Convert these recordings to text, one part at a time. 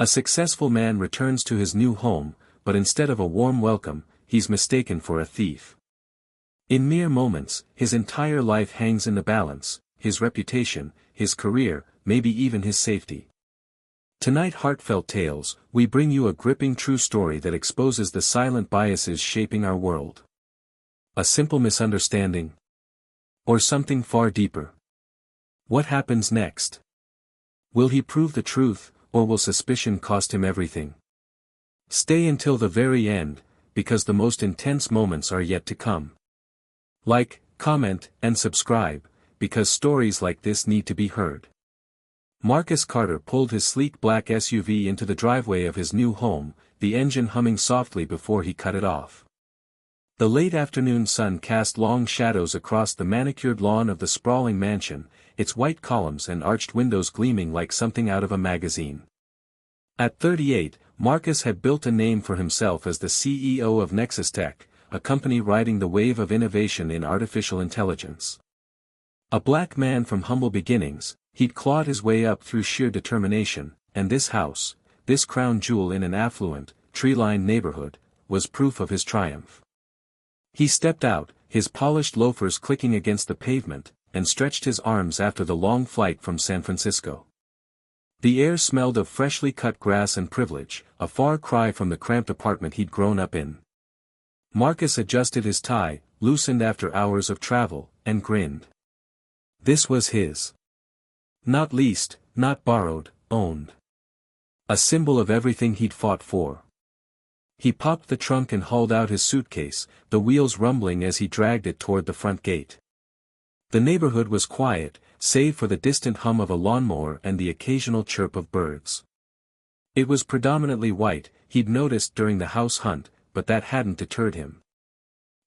A successful man returns to his new home, but instead of a warm welcome, he's mistaken for a thief. In mere moments, his entire life hangs in the balance, his reputation, his career, maybe even his safety. Tonight, Heartfelt Tales, we bring you a gripping true story that exposes the silent biases shaping our world. A simple misunderstanding? Or something far deeper? What happens next? Will he prove the truth, or will suspicion cost him everything? Stay until the very end, because the most intense moments are yet to come. Like, comment, and subscribe, because stories like this need to be heard. Marcus Carter pulled his sleek black SUV into the driveway of his new home, the engine humming softly before he cut it off. The late afternoon sun cast long shadows across the manicured lawn of the sprawling mansion, its white columns and arched windows gleaming like something out of a magazine. At 38, Marcus had built a name for himself as the CEO of Nexus Tech, a company riding the wave of innovation in artificial intelligence. A black man from humble beginnings, he'd clawed his way up through sheer determination, and this house, this crown jewel in an affluent, tree-lined neighborhood, was proof of his triumph. He stepped out, his polished loafers clicking against the pavement, and stretched his arms after the long flight from San Francisco. The air smelled of freshly cut grass and privilege, a far cry from the cramped apartment he'd grown up in. Marcus adjusted his tie, loosened after hours of travel, and grinned. This was his. Not leased, not borrowed, owned. A symbol of everything he'd fought for. He popped the trunk and hauled out his suitcase, the wheels rumbling as he dragged it toward the front gate. The neighborhood was quiet, save for the distant hum of a lawnmower and the occasional chirp of birds. It was predominantly white, he'd noticed during the house hunt, but that hadn't deterred him.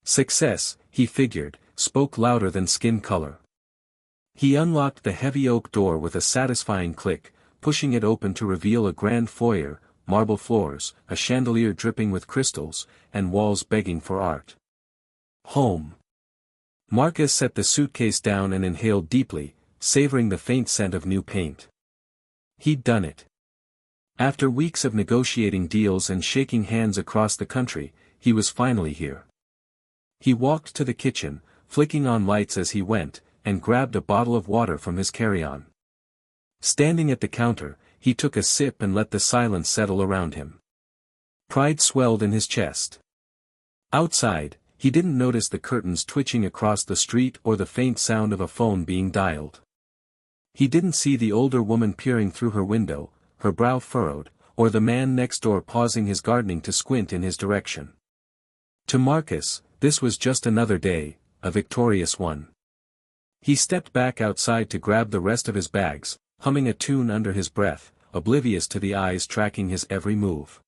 Success, he figured, spoke louder than skin color. He unlocked the heavy oak door with a satisfying click, pushing it open to reveal a grand foyer, marble floors, a chandelier dripping with crystals, and walls begging for art. Home. Marcus set the suitcase down and inhaled deeply, savoring the faint scent of new paint. He'd done it. After weeks of negotiating deals and shaking hands across the country, he was finally here. He walked to the kitchen, flicking on lights as he went, and grabbed a bottle of water from his carry-on. Standing at the counter, he took a sip and let the silence settle around him. Pride swelled in his chest. Outside, he didn't notice the curtains twitching across the street or the faint sound of a phone being dialed. He didn't see the older woman peering through her window, her brow furrowed, or the man next door pausing his gardening to squint in his direction. To Marcus, this was just another day, a victorious one. He stepped back outside to grab the rest of his bags, humming a tune under his breath, oblivious to the eyes tracking his every move.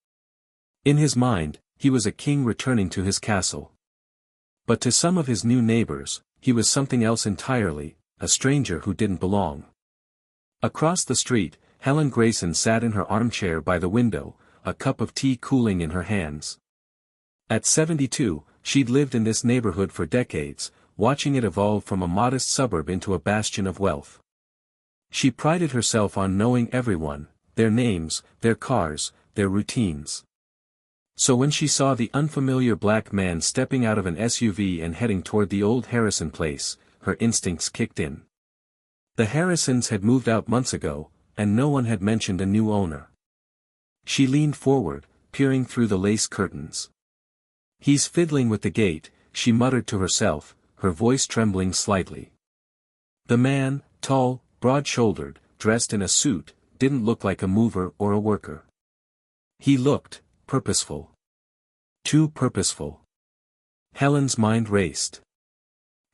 In his mind, he was a king returning to his castle. But to some of his new neighbors, he was something else entirely, a stranger who didn't belong. Across the street, Helen Grayson sat in her armchair by the window, a cup of tea cooling in her hands. At 72, she'd lived in this neighborhood for decades, watching it evolve from a modest suburb into a bastion of wealth. She prided herself on knowing everyone, their names, their cars, their routines. So when she saw the unfamiliar black man stepping out of an SUV and heading toward the old Harrison place, her instincts kicked in. The Harrisons had moved out months ago, and no one had mentioned a new owner. She leaned forward, peering through the lace curtains. "He's fiddling with the gate," she muttered to herself, her voice trembling slightly. The man, tall, broad-shouldered, dressed in a suit, didn't look like a mover or a worker. He looked purposeful. Too purposeful. Helen's mind raced.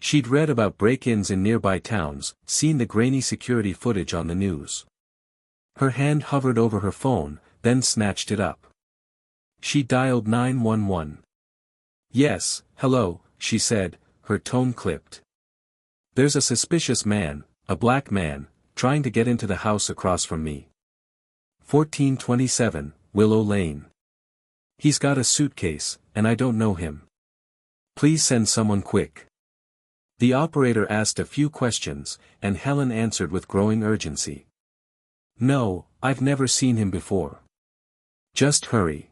She'd read about break-ins in nearby towns, seen the grainy security footage on the news. Her hand hovered over her phone, then snatched it up. She dialed 911. "Yes, hello," she said, her tone clipped. "There's a suspicious man, a black man, trying to get into the house across from me. 1427, Willow Lane. He's got a suitcase, and I don't know him. Please send someone quick." The operator asked a few questions, and Helen answered with growing urgency. "No, I've never seen him before. Just hurry.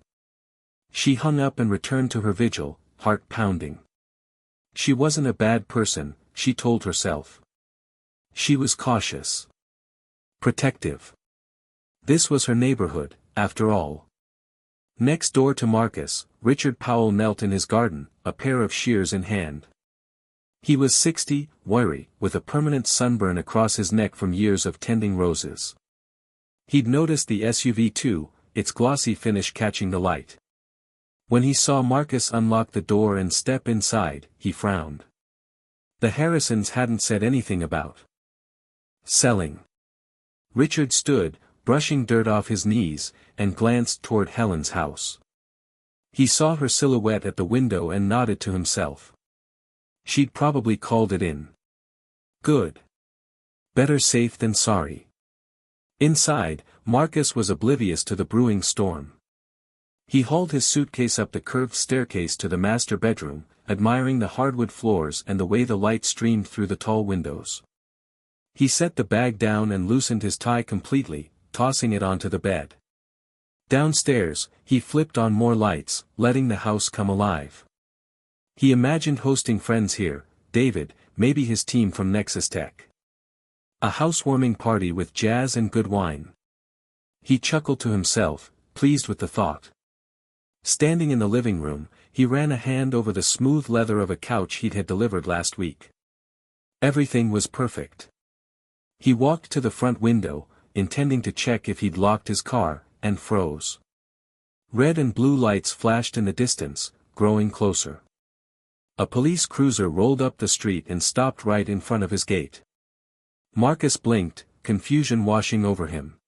She hung up and returned to her vigil, heart pounding. She wasn't a bad person, she told herself. She was cautious. Protective. This was her neighborhood, after all. Next door to Marcus, Richard Powell knelt in his garden, a pair of shears in hand. He was 60, wiry, with a permanent sunburn across his neck from years of tending roses. He'd noticed the SUV too, its glossy finish catching the light. When he saw Marcus unlock the door and step inside, he frowned. The Harrisons hadn't said anything about selling. Richard stood, brushing dirt off his knees, and glanced toward Helen's house. He saw her silhouette at the window and nodded to himself. She'd probably called it in. Good. Better safe than sorry. Inside, Marcus was oblivious to the brewing storm. He hauled his suitcase up the curved staircase to the master bedroom, admiring the hardwood floors and the way the light streamed through the tall windows. He set the bag down and loosened his tie completely, tossing it onto the bed. Downstairs, he flipped on more lights, letting the house come alive. He imagined hosting friends here, David, maybe his team from Nexus Tech. A housewarming party with jazz and good wine. He chuckled to himself, pleased with the thought. Standing in the living room, he ran a hand over the smooth leather of a couch he'd had delivered last week. Everything was perfect. He walked to the front window, intending to check if he'd locked his car, and froze. Red and blue lights flashed in the distance, growing closer. A police cruiser rolled up the street and stopped right in front of his gate. Marcus blinked, confusion washing over him.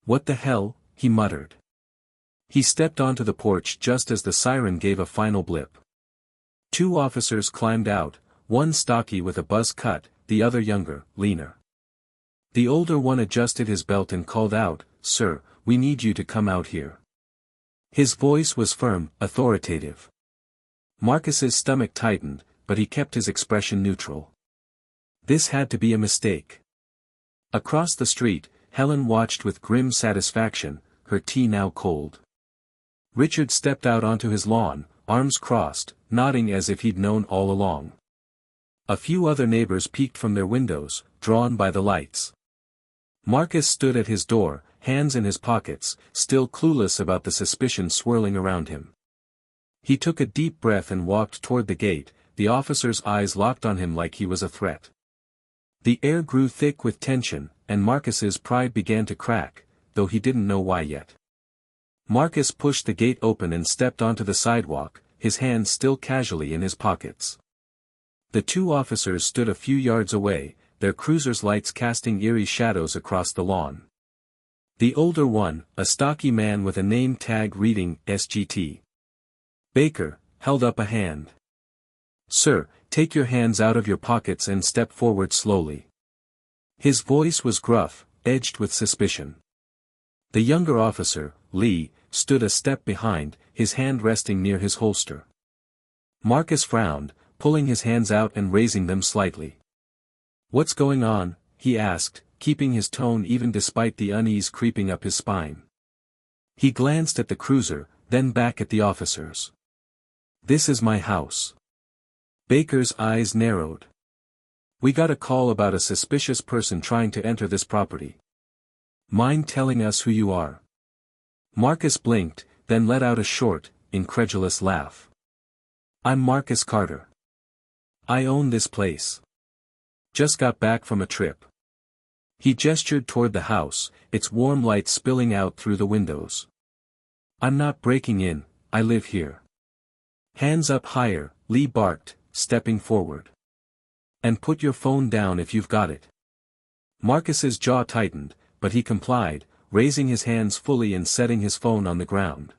What the hell, he muttered. He stepped onto the porch just as the siren gave a final blip. Two officers climbed out, one stocky with a buzz cut, the other younger, leaner. The older one adjusted his belt and called out, "Sir, we need you to come out here." His voice was firm, authoritative. Marcus's stomach tightened, but he kept his expression neutral. This had to be a mistake. Across the street, Helen watched with grim satisfaction, her tea now cold. Richard stepped out onto his lawn, arms crossed, nodding as if he'd known all along. A few other neighbors peeked from their windows, drawn by the lights. Marcus stood at his door, hands in his pockets, still clueless about the suspicion swirling around him. He took a deep breath and walked toward the gate, the officer's eyes locked on him like he was a threat. The air grew thick with tension, and Marcus's pride began to crack, though he didn't know why yet. Marcus pushed the gate open and stepped onto the sidewalk, his hands still casually in his pockets. The two officers stood a few yards away, their cruiser's lights casting eerie shadows across the lawn. The older one, a stocky man with a name tag reading SGT. Baker, held up a hand. "Sir, take your hands out of your pockets and step forward slowly." His voice was gruff, edged with suspicion. The younger officer, Lee, stood a step behind, his hand resting near his holster. Marcus frowned, pulling his hands out and raising them slightly. "What's going on?" he asked, keeping his tone even despite the unease creeping up his spine. He glanced at the cruiser, then back at the officers. "This is my house." Baker's eyes narrowed. "We got a call about a suspicious person trying to enter this property. Mind telling us who you are?" Marcus blinked, then let out a short, incredulous laugh. "I'm Marcus Carter. I own this place. Just got back from a trip." He gestured toward the house, its warm light spilling out through the windows. "I'm not breaking in, I live here." "Hands up higher," Lee barked, stepping forward. "And put your phone down if you've got it." Marcus's jaw tightened, but he complied, raising his hands fully and setting his phone on the ground.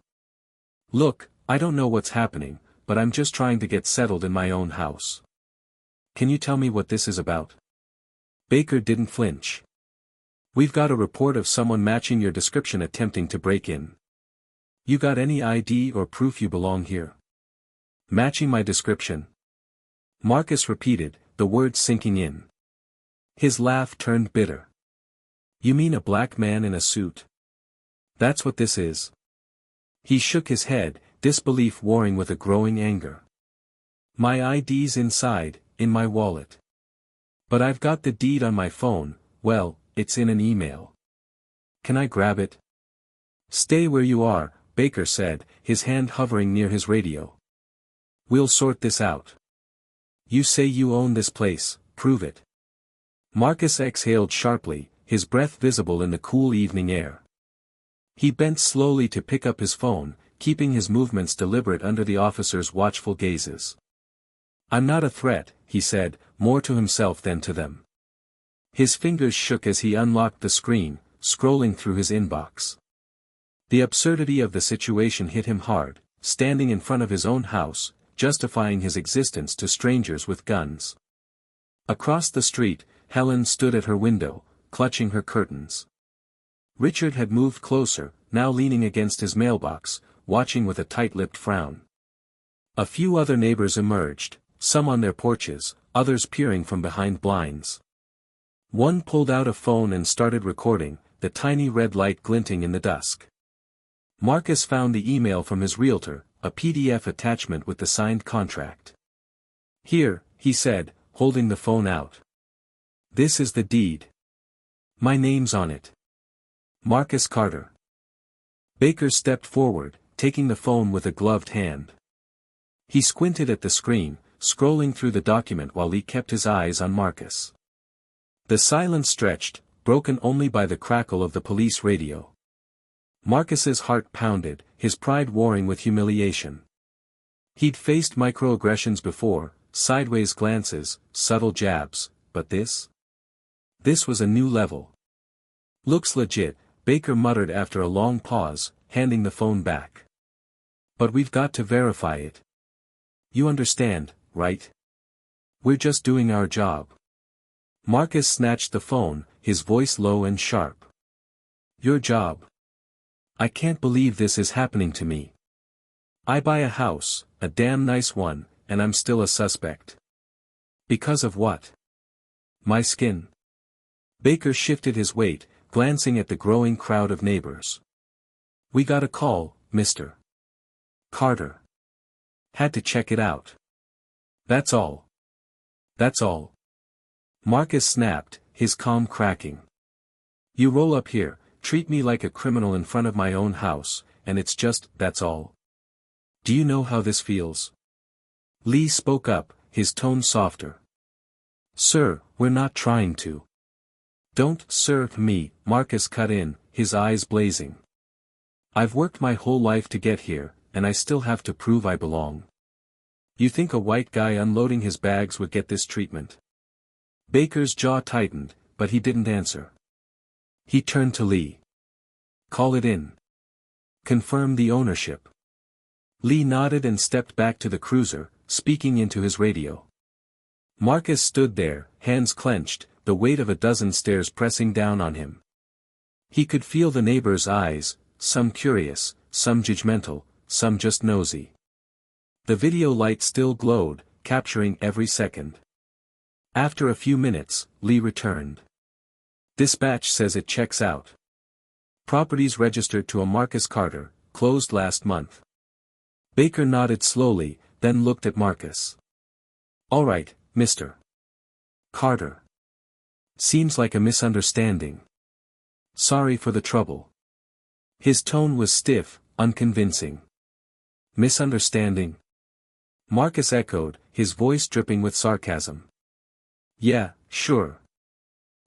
"Look, I don't know what's happening, but I'm just trying to get settled in my own house. Can you tell me what this is about?" Baker didn't flinch. "We've got a report of someone matching your description attempting to break in. You got any ID or proof you belong here?" "Matching my description?" Marcus repeated, the words sinking in. His laugh turned bitter. "You mean a black man in a suit? That's what this is?" He shook his head, disbelief warring with a growing anger. My ID's inside, in my wallet. But I've got the deed on my phone, well, it's in an email. Can I grab it? Stay where you are, Baker said, his hand hovering near his radio. We'll sort this out. You say you own this place, prove it. Marcus exhaled sharply, his breath visible in the cool evening air. He bent slowly to pick up his phone, keeping his movements deliberate under the officer's watchful gazes. I'm not a threat, he said, more to himself than to them. His fingers shook as he unlocked the screen, scrolling through his inbox. The absurdity of the situation hit him hard, standing in front of his own house, justifying his existence to strangers with guns. Across the street, Helen stood at her window, clutching her curtains. Richard had moved closer, now leaning against his mailbox, watching with a tight-lipped frown. A few other neighbors emerged, some on their porches, others peering from behind blinds. One pulled out a phone and started recording, the tiny red light glinting in the dusk. Marcus found the email from his realtor, a PDF attachment with the signed contract. Here, he said, holding the phone out. This is the deed. My name's on it. Marcus Carter. Baker stepped forward, taking the phone with a gloved hand. He squinted at the screen, scrolling through the document while he kept his eyes on Marcus. The silence stretched, broken only by the crackle of the police radio. Marcus's heart pounded, his pride warring with humiliation. He'd faced microaggressions before, sideways glances, subtle jabs, but this? This was a new level. Looks legit, Baker muttered after a long pause, handing the phone back. But we've got to verify it. You understand, right? We're just doing our job. Marcus snatched the phone, his voice low and sharp. Your job. I can't believe this is happening to me. I buy a house, a damn nice one, and I'm still a suspect. Because of what? My skin. Baker shifted his weight, glancing at the growing crowd of neighbors. We got a call, Mr. Carter. Had to check it out. That's all. That's all. Marcus snapped, his calm cracking. You roll up here, treat me like a criminal in front of my own house, and it's just, that's all. Do you know how this feels? Lee spoke up, his tone softer. Sir, we're not trying to. Don't serve me, Marcus cut in, his eyes blazing. I've worked my whole life to get here, and I still have to prove I belong. You think a white guy unloading his bags would get this treatment? Baker's jaw tightened, but he didn't answer. He turned to Lee. Call it in. Confirm the ownership. Lee nodded and stepped back to the cruiser, speaking into his radio. Marcus stood there, hands clenched, the weight of a dozen stares pressing down on him. He could feel the neighbors' eyes, some curious, some judgmental, some just nosy. The video light still glowed, capturing every second. After a few minutes, Lee returned. Dispatch says it checks out. Properties registered to a Marcus Carter, closed last month. Baker nodded slowly, then looked at Marcus. All right, Mr. Carter. Seems like a misunderstanding. Sorry for the trouble. His tone was stiff, unconvincing. Misunderstanding? Marcus echoed, his voice dripping with sarcasm. Yeah, sure.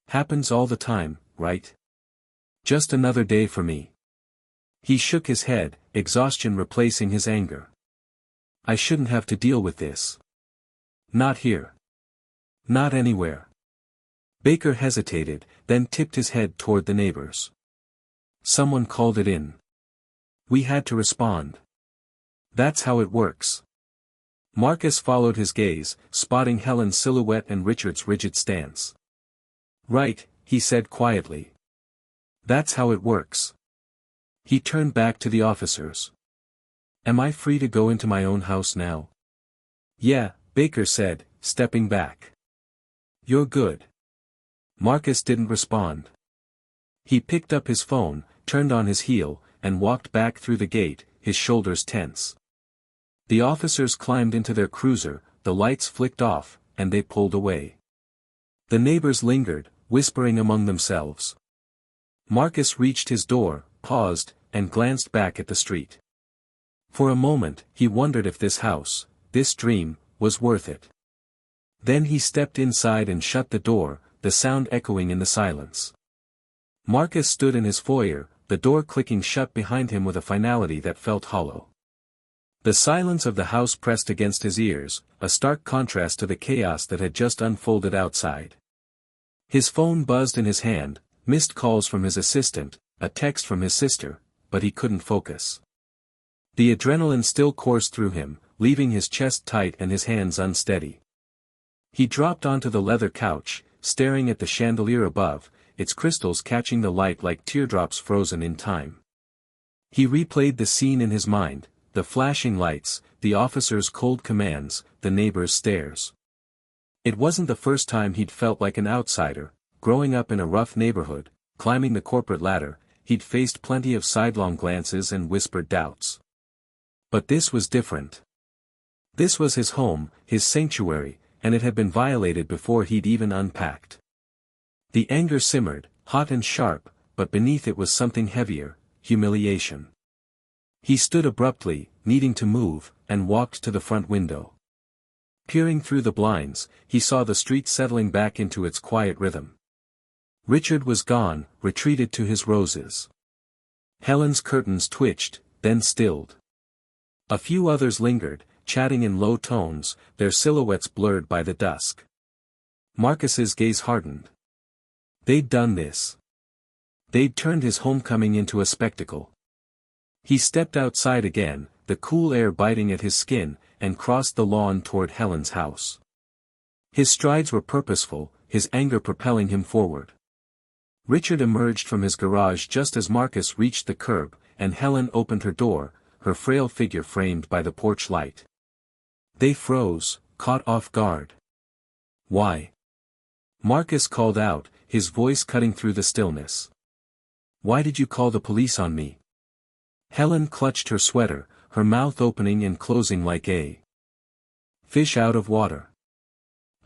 Happens all the time, right? Just another day for me. He shook his head, exhaustion replacing his anger. I shouldn't have to deal with this. Not here. Not anywhere. Baker hesitated, then tipped his head toward the neighbors. Someone called it in. We had to respond. That's how it works. Marcus followed his gaze, spotting Helen's silhouette and Richard's rigid stance. Right, he said quietly. That's how it works. He turned back to the officers. Am I free to go into my own house now? Yeah, Baker said, stepping back. You're good. Marcus didn't respond. He picked up his phone, turned on his heel, and walked back through the gate, his shoulders tense. The officers climbed into their cruiser, the lights flicked off, and they pulled away. The neighbors lingered, whispering among themselves. Marcus reached his door, paused, and glanced back at the street. For a moment, he wondered if this house, this dream, was worth it. Then he stepped inside and shut the door, the sound echoing in the silence. Marcus stood in his foyer, the door clicking shut behind him with a finality that felt hollow. The silence of the house pressed against his ears, a stark contrast to the chaos that had just unfolded outside. His phone buzzed in his hand, missed calls from his assistant, a text from his sister, but he couldn't focus. The adrenaline still coursed through him, leaving his chest tight and his hands unsteady. He dropped onto the leather couch, staring at the chandelier above, its crystals catching the light like teardrops frozen in time. He replayed the scene in his mind, the flashing lights, the officer's cold commands, the neighbor's stares. It wasn't the first time he'd felt like an outsider. Growing up in a rough neighborhood, climbing the corporate ladder, he'd faced plenty of sidelong glances and whispered doubts. But this was different. This was his home, his sanctuary, and it had been violated before he'd even unpacked. The anger simmered, hot and sharp, but beneath it was something heavier, humiliation. He stood abruptly, needing to move, and walked to the front window. Peering through the blinds, he saw the street settling back into its quiet rhythm. Richard was gone, retreated to his roses. Helen's curtains twitched, then stilled. A few others lingered, chatting in low tones, their silhouettes blurred by the dusk. Marcus's gaze hardened. They'd done this. They'd turned his homecoming into a spectacle. He stepped outside again, the cool air biting at his skin, and crossed the lawn toward Helen's house. His strides were purposeful, his anger propelling him forward. Richard emerged from his garage just as Marcus reached the curb, and Helen opened her door, her frail figure framed by the porch light. They froze, caught off guard. Why? Marcus called out, his voice cutting through the stillness. Why did you call the police on me? Helen clutched her sweater, her mouth opening and closing like a fish out of water.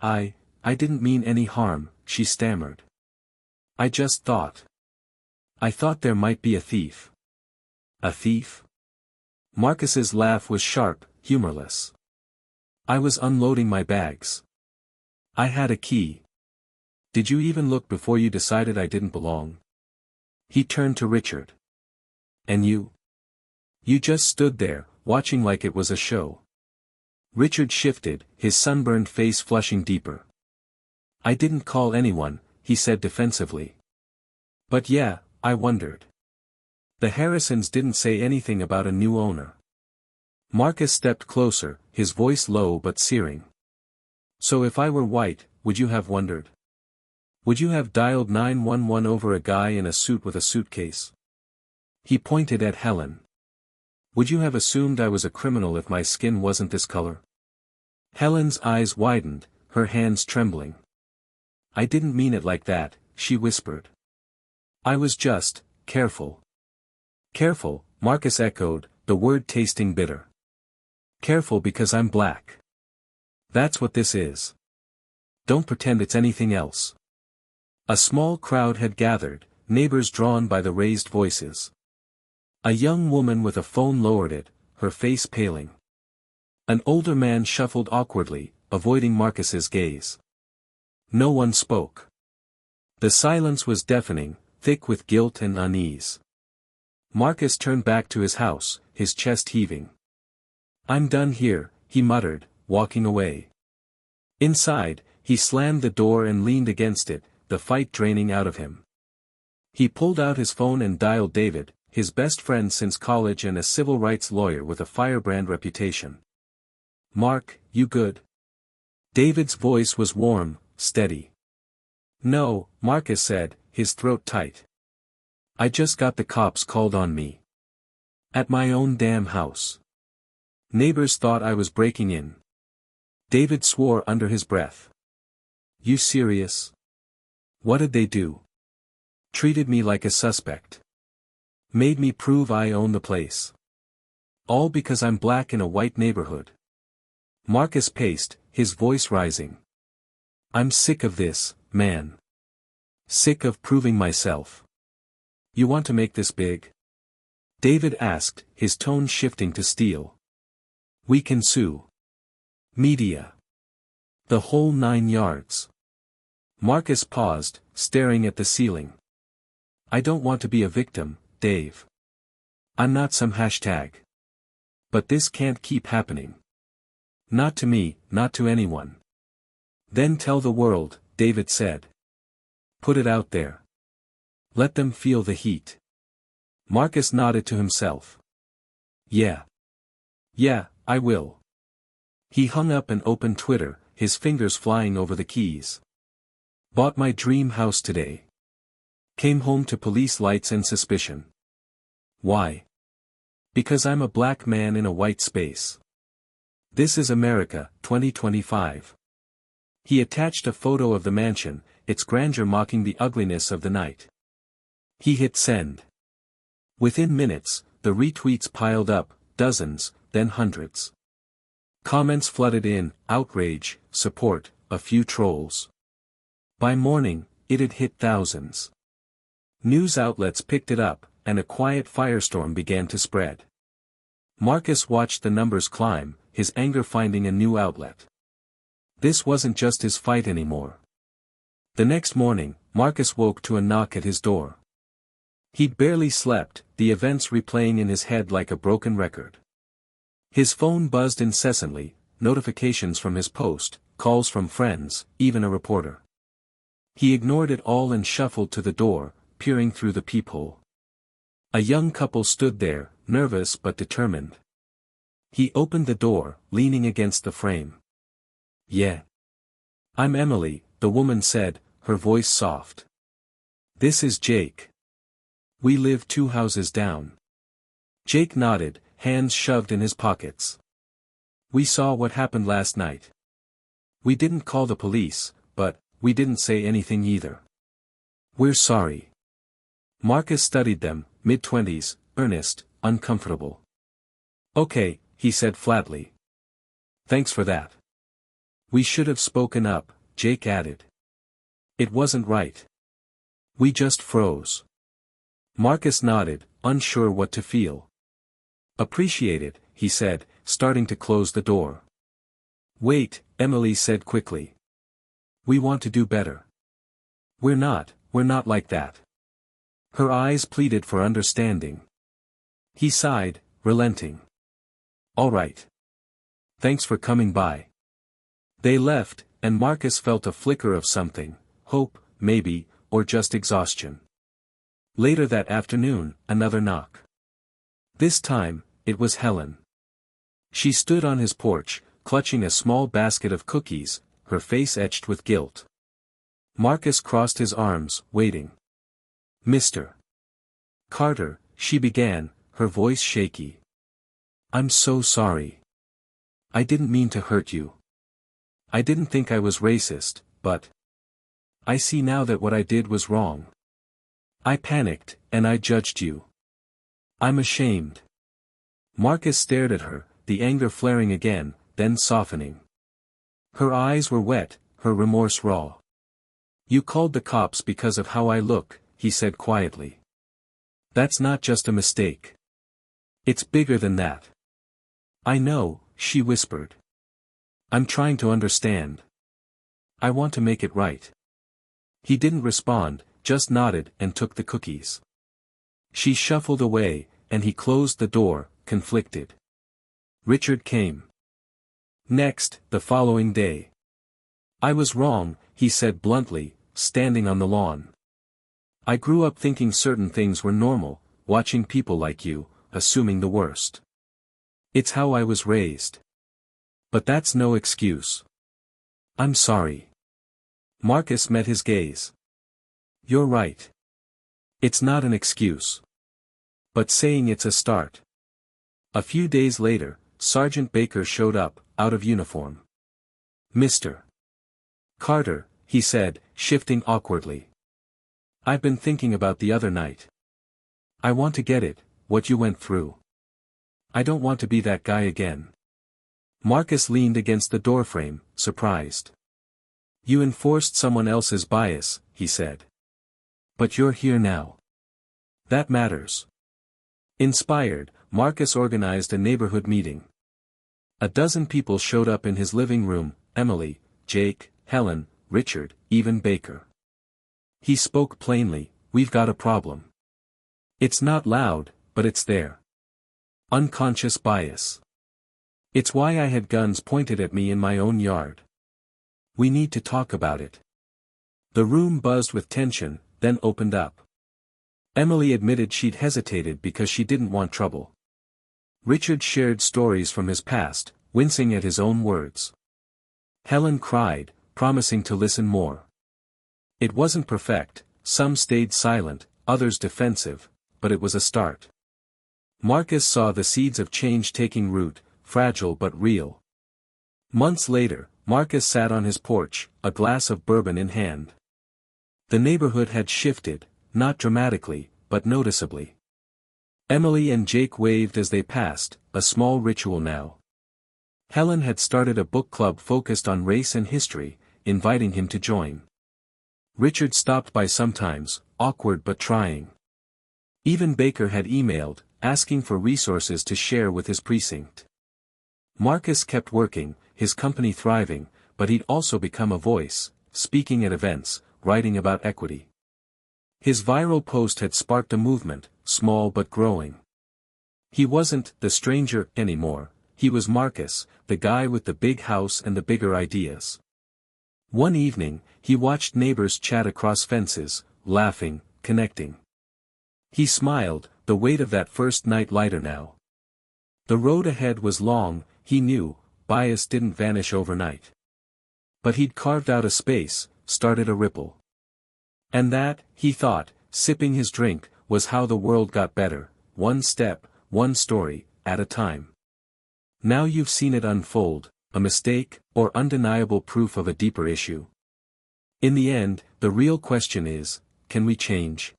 I didn't mean any harm, she stammered. I just thought. I thought there might be a thief. A thief? Marcus's laugh was sharp, humorless. I was unloading my bags. I had a key. Did you even look before you decided I didn't belong? He turned to Richard. And you? You just stood there, watching like it was a show. Richard shifted, his sunburned face flushing deeper. I didn't call anyone, he said defensively. But yeah, I wondered. The Harrisons didn't say anything about a new owner. Marcus stepped closer, his voice low but searing. So if I were white, would you have wondered? Would you have dialed 911 over a guy in a suit with a suitcase? He pointed at Helen. Would you have assumed I was a criminal if my skin wasn't this color? Helen's eyes widened, her hands trembling. I didn't mean it like that, she whispered. I was just, careful. Careful, Marcus echoed, the word tasting bitter. Careful because I'm black. That's what this is. Don't pretend it's anything else. A small crowd had gathered, neighbors drawn by the raised voices. A young woman with a phone lowered it, her face paling. An older man shuffled awkwardly, avoiding Marcus's gaze. No one spoke. The silence was deafening, thick with guilt and unease. Marcus turned back to his house, his chest heaving. I'm done here, he muttered, walking away. Inside, he slammed the door and leaned against it, the fight draining out of him. He pulled out his phone and dialed David, his best friend since college and a civil rights lawyer with a firebrand reputation. Mark, you good? David's voice was warm, steady. No, Marcus said, his throat tight. I just got the cops called on me. At my own damn house. Neighbors thought I was breaking in. David swore under his breath. You serious? What did they do? Treated me like a suspect. Made me prove I own the place. All because I'm black in a white neighborhood. Marcus paced, his voice rising. I'm sick of this, man. Sick of proving myself. You want to make this big? David asked, his tone shifting to steel. We can sue. Media. The whole 9 yards. Marcus paused, staring at the ceiling. I don't want to be a victim, Dave. I'm not some hashtag. But this can't keep happening. Not to me, not to anyone. Then tell the world, David said. Put it out there. Let them feel the heat. Marcus nodded to himself. Yeah. Yeah, I will. He hung up and opened Twitter, his fingers flying over the keys. Bought my dream house today. Came home to police lights and suspicion. Why? Because I'm a black man in a white space. This is America, 2025. He attached a photo of the mansion, its grandeur mocking the ugliness of the night. He hit send. Within minutes, the retweets piled up, dozens, then hundreds. Comments flooded in, outrage, support, a few trolls. By morning, it had hit thousands. News outlets picked it up, and a quiet firestorm began to spread. Marcus watched the numbers climb, his anger finding a new outlet. This wasn't just his fight anymore. The next morning, Marcus woke to a knock at his door. He'd barely slept, the events replaying in his head like a broken record. His phone buzzed incessantly, notifications from his post, calls from friends, even a reporter. He ignored it all and shuffled to the door, peering through the peephole. A young couple stood there, nervous but determined. He opened the door, leaning against the frame. Yeah. I'm Emily, the woman said, her voice soft. This is Jake. We live 2 houses down. Jake nodded, hands shoved in his pockets. We saw what happened last night. We didn't call the police, but we didn't say anything either. We're sorry. Marcus studied them, mid-20s, earnest, uncomfortable. Okay, he said flatly. Thanks for that. We should have spoken up, Jake added. It wasn't right. We just froze. Marcus nodded, unsure what to feel. Appreciate it, he said, starting to close the door. Wait, Emily said quickly. We want to do better. We're not like that. Her eyes pleaded for understanding. He sighed, relenting. All right. Thanks for coming by. They left, and Marcus felt a flicker of something, hope, maybe, or just exhaustion. Later that afternoon, another knock. This time, it was Helen. She stood on his porch, clutching a small basket of cookies, her face etched with guilt. Marcus crossed his arms, waiting. Mr. Carter, she began, her voice shaky. I'm so sorry. I didn't mean to hurt you. I didn't think I was racist, but I see now that what I did was wrong. I panicked, and I judged you. I'm ashamed. Marcus stared at her, the anger flaring again, then softening. Her eyes were wet, her remorse raw. You called the cops because of how I look, he said quietly. That's not just a mistake. It's bigger than that. I know, she whispered. I'm trying to understand. I want to make it right. He didn't respond, just nodded and took the cookies. She shuffled away, and he closed the door, conflicted. Richard came. Next, the following day. I was wrong, he said bluntly, standing on the lawn. I grew up thinking certain things were normal, watching people like you, assuming the worst. It's how I was raised. But that's no excuse. I'm sorry. Marcus met his gaze. You're right. It's not an excuse. But saying it's a start. A few days later, Sergeant Baker showed up, out of uniform. Mr. Carter, he said, shifting awkwardly. I've been thinking about the other night. I want to get it, what you went through. I don't want to be that guy again. Marcus leaned against the doorframe, surprised. You enforced someone else's bias, he said. But you're here now. That matters. Inspired, Marcus organized a neighborhood meeting. A dozen people showed up in his living room: Emily, Jake, Helen, Richard, even Baker. He spoke plainly: we've got a problem. It's not loud, but it's there. Unconscious bias. It's why I had guns pointed at me in my own yard. We need to talk about it. The room buzzed with tension, then opened up. Emily admitted she'd hesitated because she didn't want trouble. Richard shared stories from his past, wincing at his own words. Helen cried, promising to listen more. It wasn't perfect, some stayed silent, others defensive, but it was a start. Marcus saw the seeds of change taking root, fragile but real. Months later, Marcus sat on his porch, a glass of bourbon in hand. The neighborhood had shifted, not dramatically, but noticeably. Emily and Jake waved as they passed, a small ritual now. Helen had started a book club focused on race and history, inviting him to join. Richard stopped by sometimes, awkward but trying. Even Baker had emailed, asking for resources to share with his precinct. Marcus kept working, his company thriving, but he'd also become a voice, speaking at events, writing about equity. His viral post had sparked a movement, small but growing. He wasn't the stranger anymore, he was Marcus, the guy with the big house and the bigger ideas. One evening, he watched neighbors chat across fences, laughing, connecting. He smiled, the weight of that first night lighter now. The road ahead was long, he knew, bias didn't vanish overnight. But he'd carved out a space, started a ripple. And that, he thought, sipping his drink, was how the world got better, one step, one story, at a time. Now you've seen it unfold, a mistake, or undeniable proof of a deeper issue. In the end, the real question is, can we change?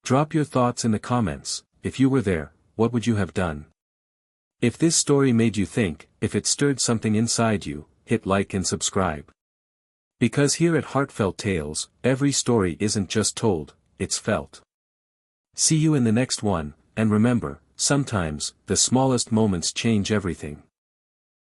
Drop your thoughts in the comments. If you were there, what would you have done? If this story made you think, if it stirred something inside you, hit like and subscribe. Because here at Heartfelt Tales, every story isn't just told, it's felt. See you in the next one, and remember, sometimes, the smallest moments change everything.